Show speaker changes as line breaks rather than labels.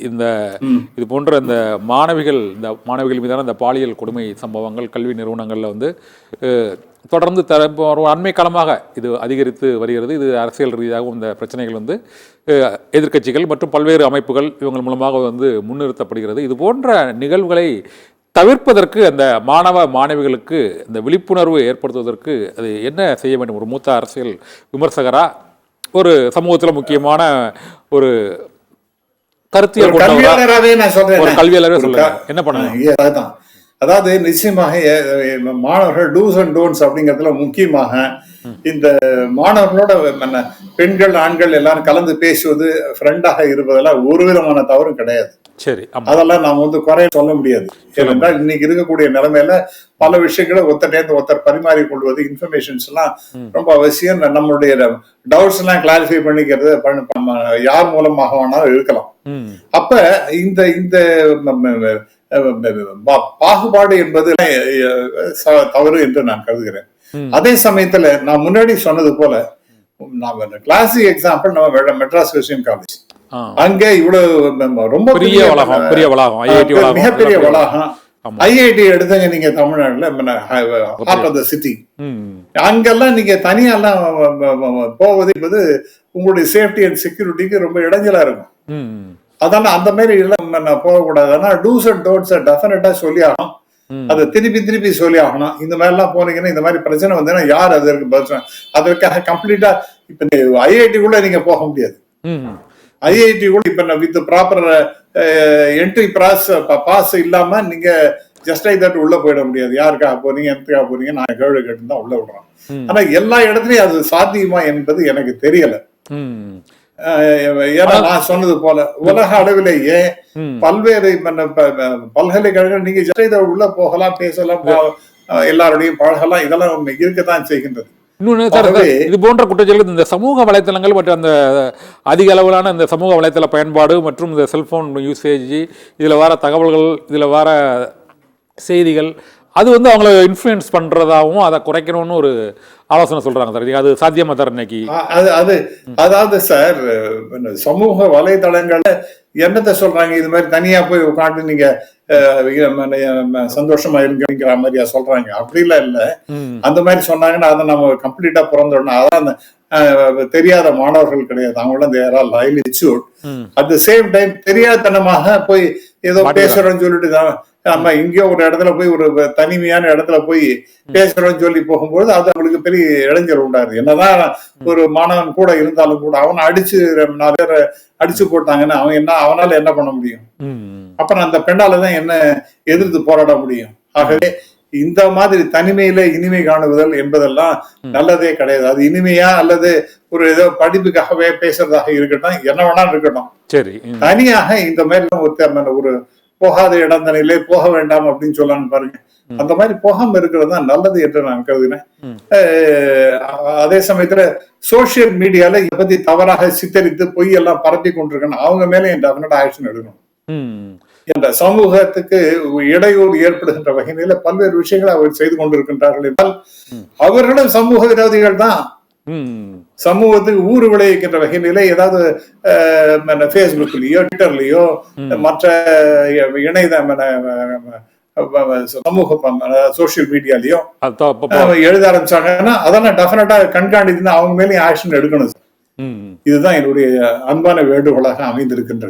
இந்த இது போன்ற இந்த மாணவிகள் மீதான இந்த பாலியல் கொடுமை சம்பவங்கள் கல்வி நிறுவனங்களில் வந்து தொடர்ந்து ஒரு அண்மை காலமாக இது அதிகரித்து வருகிறது. இது அரசியல் ரீதியாகவும் இந்த பிரச்சனைகள் வந்து எதிர்க்கட்சிகள் மற்றும் பல்வேறு அமைப்புகள் இவங்க மூலமாக வந்து முன்னிறுத்தப்படுகிறது. இது போன்ற நிகழ்வுகளை தவிர்ப்பதற்கு அந்த மாணவிகளுக்கு இந்த விழிப்புணர்வு ஏற்படுத்துவதற்கு அது என்ன செய்ய வேண்டும்? ஒரு மூத்த அரசியல் விமர்சகரா, ஒரு சமூகத்தில் முக்கியமான ஒரு கருத்தியல் ஒரு கல்வியாளரே சொல்லுங்க, என்ன பண்ணலாம்?
அதாவது நிச்சயமாக மாணவர்கள் டூஸ் அண்ட் டோன்ட்ஸ் அப்படிங்கிறதுல முக்கியமாக இந்த மாணவர்களோட பெண்கள் ஆண்கள் எல்லாரும் கலந்து பேசுவது, ஃப்ரெண்டாக இருப்பதெல்லாம் ஒரு விதமான தவறும் கிடையாது.
சரி,
அதெல்லாம் நாம வந்து குறைய சொல்ல முடியாது. ஏனென்றால் இன்னைக்கு இருக்கக்கூடிய நிலைமையில பல விஷயங்களை ஒருத்தர் பரிமாறிக்கொள்வது, இன்ஃபர்மேஷன்ஸ் எல்லாம் ரொம்ப அவசியம். நம்மளுடைய டவுட்ஸ் எல்லாம் கிளாரிஃபை பண்ணிக்கிறது யார் மூலமாக வேணாலும் இருக்கலாம். அப்ப இந்த இந்த பாகுபாடு என்பது தவறு என்று நான் கருதுகிறேன். அதே சமயத்துல நான் முன்னாடி சொன்னது போல, கிளாசிக் எக்ஸாம்பிள் நம்ம மெட்ராஸ் கிறிஸ்டியன் காலேஜ், அங்க இவ்வளவு ரொம்ப மிகப்பெரிய வளாகம். ஐஐடி எடுத்தங்க நீங்க தமிழ்நாடுல, ஹார்ட் ஆஃப் த சிட்டி, அங்கெல்லாம் நீங்க தனியெல்லாம் போவது என்பது உங்களுடைய சேஃப்டி அண்ட் செக்யூரிட்டிக்கு ரொம்ப இடைஞ்சலா இருக்கும். அதனால அந்த மாதிரி எல்லாம் போகக்கூடாது. ஆனா டூஸ் அண்ட் டோன்ட்ஸ் டெஃபினட்டா சொல்லி ஆகணும். அதை திருப்பி சொல்லி ஆகணும். இந்த மாதிரி எல்லாம் போனீங்கன்னா இந்த மாதிரி பிரச்சனை வந்தீங்கன்னா யார் அதற்காக கம்ப்ளீட்டா இப்ப ஐஐடி கூட நீங்க போக முடியாது. ஐஐடி கூட இப்ப வித் ப்ராப்பர் என்ட்ரி பாஸ் இல்லாம நீங்க ஜஸ்ட் லைக் தட் உள்ள போயிட முடியாது. யாருக்காக போறீங்க, எதுக்காக போறீங்க, நான் கேள்வி கேட்டு தான் உள்ள விடுறோம். ஆனா எல்லா இடத்துலயும் அது சாத்தியமா என்பது எனக்கு தெரியல. ஏன்னா நான் சொன்னது போல உலக அளவிலேயே பல்வேறு பல்கலைக்கழகம் நீங்க ஜஸ்ட் இதை உள்ள போகலாம், பேசலாம், எல்லாரோடையும் பழகலாம், இதெல்லாம் இருக்கத்தான் செய்கின்றது.
இன்னொன்று, இது போன்ற குற்றச்செயல்கள் இந்த சமூக வலைத்தளங்கள் மற்றும் அந்த அதிக அளவிலான இந்த சமூக வலைத்தள பயன்பாடு மற்றும் இந்த செல்போன் யூசேஜ், இதில் வர தகவல்கள், இதில் வர செய்திகள், அது வந்து அவங்கள இன்ஃப்ளூயன்ஸ் பண்றதாகவும் அதை குறைக்கணும்னு ஒரு ஆலோசனை சொல்றாங்க சார். அது சாத்தியமா சார் இன்னைக்கு?
அதாவது சார், சமூக வலைதளங்கள்ல என்னத்தை சொல்றாங்க, இது மாதிரி தனியா போய் உட்காந்து நீங்க சந்தோஷமா இருங்கிற மாதிரியா சொல்றாங்க? அப்படிலாம் இல்ல. அந்த மாதிரி சொன்னாங்கன்னா அதை நம்ம கம்ப்ளீட்டா பிறந்தோம்னா, அதான் தெரியாத மாணவர்கள் கிடையாது, அவங்களும் அட் த சேம் டைம் தெரியாதனமாக போய் ஏதோ பேசுறோம்னு சொல்லிட்டு தான் நம்ம இங்கே ஒரு இடத்துல போய் ஒரு தனிமையான இடத்துல போய் பேசுறோம்னு சொல்லி போகும்போது அது அவங்களுக்கு பெரிய இளைஞர் உண்டாது. என்னதான் ஒரு மாணவன் கூட இருந்தாலும் கூட அவனை அடிச்சு 4 பேரை அடிச்சு போட்டாங்கன்னா அவனால என்ன பண்ண முடியும்? அப்புறம் அந்த பெண்ணாலதான் என்ன எதிர்த்து போராட முடியும்? ஆகவே இந்த மாதிரி தனிமையில இனிமை காணுவதல் என்பதெல்லாம் நல்லதே கிடையாது. அது இனிமையா அல்லது ஒரு ஏதோ படிப்புக்காகவே பேசுறதாக இருக்கட்டும், என்ன வேணாலும் இருக்கட்டும்,
சரி,
தனியாக இந்த மாதிரி ஒரு போகாத இடந்தனிலே போக வேண்டாம் அப்படின்னு சொல்லலாம்னு பாருங்க. அந்த மாதிரி போகாம இருக்கிறது தான் நல்லது என்று நான் கருதினேன். அதே சமயத்துல சோசியல் மீடியால இதை பத்தி தவறாக சித்தரித்து பொய் எல்லாம் பரப்பி கொண்டிருக்கணும், அவங்க மேல டெஃபினட்டா ஆக்ஷன் எடுக்கணும். என்ற சமூகத்துக்கு இடையூறு ஏற்படுகின்ற வகையில பல்வேறு விஷயங்களை அவர் செய்து கொண்டிருக்கின்றார்கள் என்றால் அவர்களும் சமூக விரோதிகள் தான். சமூகத்துக்கு ஊறு விளைவிக்கின்ற வகையில ஏதாவது பேஸ்புக்லயோ ட்விட்டர்லயோ மற்ற சமூக சோசியல் மீடியாலயோ எழுத ஆரம்பிச்சாங்கன்னா அதெல்லாம் டெஃபினட்டா கண்காணித்து அவங்க மேலேயும் ஆக்ஷன் எடுக்கணும். இதுதான் என்னுடைய அன்பான வேண்டுகோளாக அமைந்திருக்கின்றது.